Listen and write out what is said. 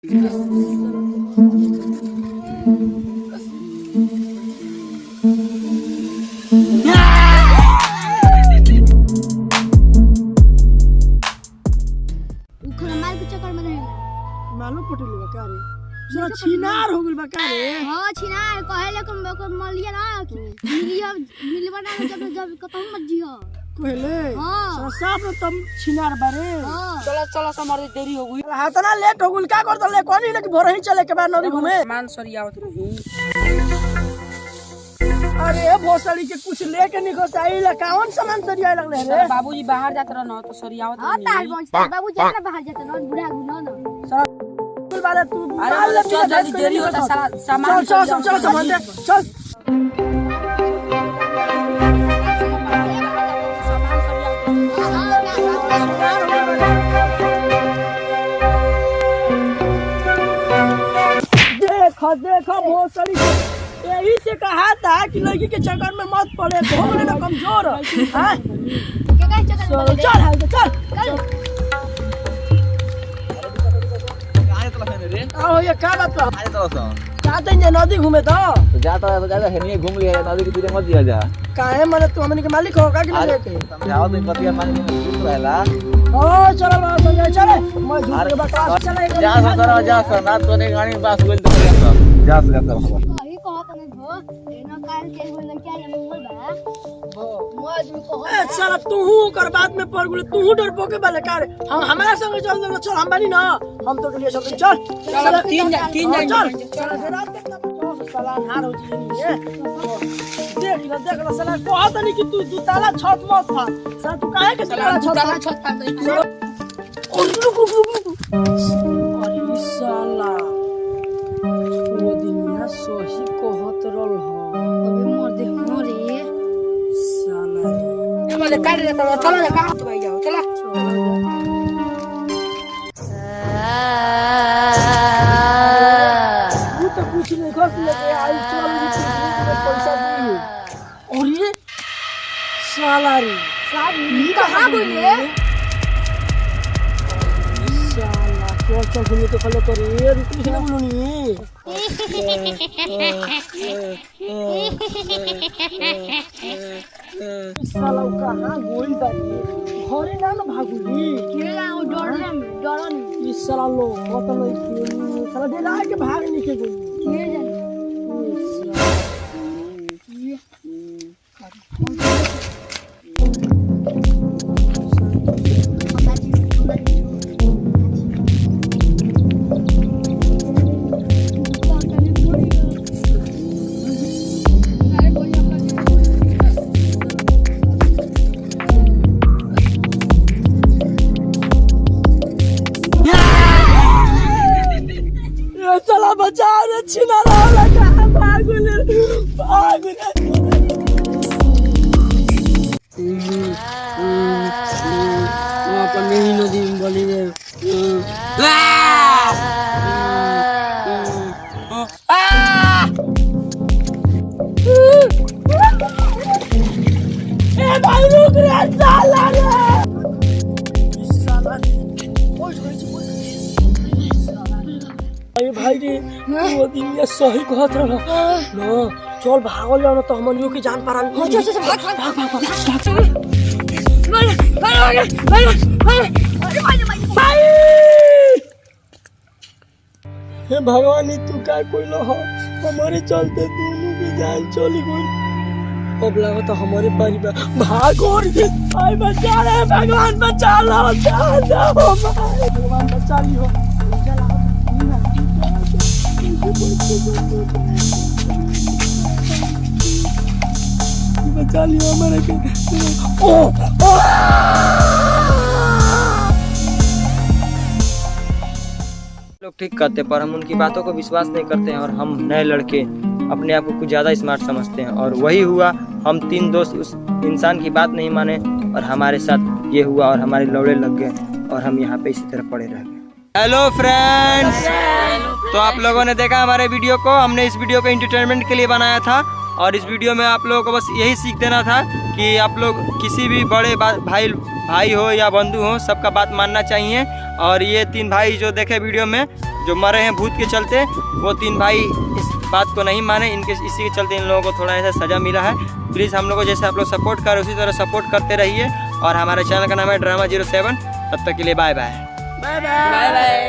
मालूम पटेल बा का रे जरा छिनार हो गेल बा का रे। हां छिनार कहेले कम मलिया ना मिलवा ना जब कतौ मत जियो कहले हां साफ न तम छिनार बारे। चलो चलो हमारी देरी हो गई। हातना लेट हो गेल का करत ले कोनी ना कि भोर ही चले के बाद नदी घूमे। मान सरियावत रही। अरे भोसड़ी के कुछ लेके निकल आई ला कौन सामान सरिया लगले रे। बाबूजी बाहर जात रह न तो सरियावत हां तार बाबू जाना बाहर जाता न बुढ़ा गुनो न बारे तू अरे चल जल्दी देरी होता सारा सामान चल सामान दे चल। देखो भोसड़ी यही से कहा था कि लड़की के चक्कर में मत पड़े हो गए ना कमजोर। हां के कह चक्कर चल चल आओ ये का बात बा जाते हैं नदी घूमे तो जाता है तो ज्यादा हेनी घूम लिया नदी के तीरे मत दिया जा। काहे माने तू हमनी के मालिक हो का कि नहीं लेके जाओ तो पतिया पानी में डूब रहला। ओ चलो संजय चले मैं झूठ के बता चले जा सर ना तो ने गाड़ी में बस बोल तो जा सर कही कहत नहीं हो एना काल के हो लड़का या मोल बा मौज में कहो ए चल तू कर बाद में पड़ गेल तू डर पोके वाले कार हम हमारा संग चल चल हम बानी ना हम तो के लिए सब चल चल तीन चल जन चल रात तक ना साला हार हो जी देख ना साला कहत नहीं कि तू ताला छत मत था साला तू काहे के ताला छत फाड़ दे। अरे साला वो दुनिया सोही कहत रहल हो अबे मोर दे हो रे साला ए वाले काट दे चलो ना कहां तो भाई जाओ चला। तू तो कुछ नहीं खर्च लेके आई चल पैसा दी और ये साला रे सारी कहां बोले साला चल घूमे तो फलो करे रुक ना बोलनी साला कहां गोल बानी घरे ना भागुली केला ओ डरन इस साला लो पता नहीं साला दे रहा है कि भाग नहीं के गोली के जाने चला बचा रे छिना रहा कहां भागुले अपन नहीं नदी में बोली रे ए भाई रुक रे साला रे साला अरे भाई रे वो दिन ये सही कहत रहा ना चल भागल जाओ ना तो हमन यो की जान पारान चल हे भगवान तू का कोइलो हो हमारे चलते दोनों की जान चली गई। अब लगा तो हमारे परिवार भाग और के भाई बचा रे भगवान बचा लो भगवान बचा लियो बचा लियो हमारे के ओ लोग ठीक करते पर हम उनकी बातों को विश्वास नहीं करते हैं और हम नए लड़के अपने आप को कुछ ज़्यादा स्मार्ट समझते हैं और वही हुआ। हम तीन दोस्त उस इंसान की बात नहीं माने और हमारे साथ ये हुआ और हमारे लौड़े लग गए और हम यहाँ पे इसी तरह पड़े रह गए। हेलो फ्रेंड्स, तो आप लोगों ने देखा हमारे वीडियो को। हमने इस वीडियो को एंटरटेनमेंट के लिए बनाया था और इस वीडियो में आप लोगों को बस यही सीख देना था कि आप लोग किसी भी बड़े भाई हो या बंधु हो, सबका बात मानना चाहिए। और ये तीन भाई जो देखे वीडियो में जो मरे हैं भूत के चलते, वो 3 भाई इस बात को नहीं माने, इनके इसी के चलते इन लोगों को थोड़ा ऐसा सज़ा मिला है। प्लीज़ हम लोगों को जैसे आप लोग सपोर्ट कर रहे उसी तरह सपोर्ट करते रहिए। और हमारे चैनल का नाम है Drama 07। तब तक के लिए बाय बाय। By by.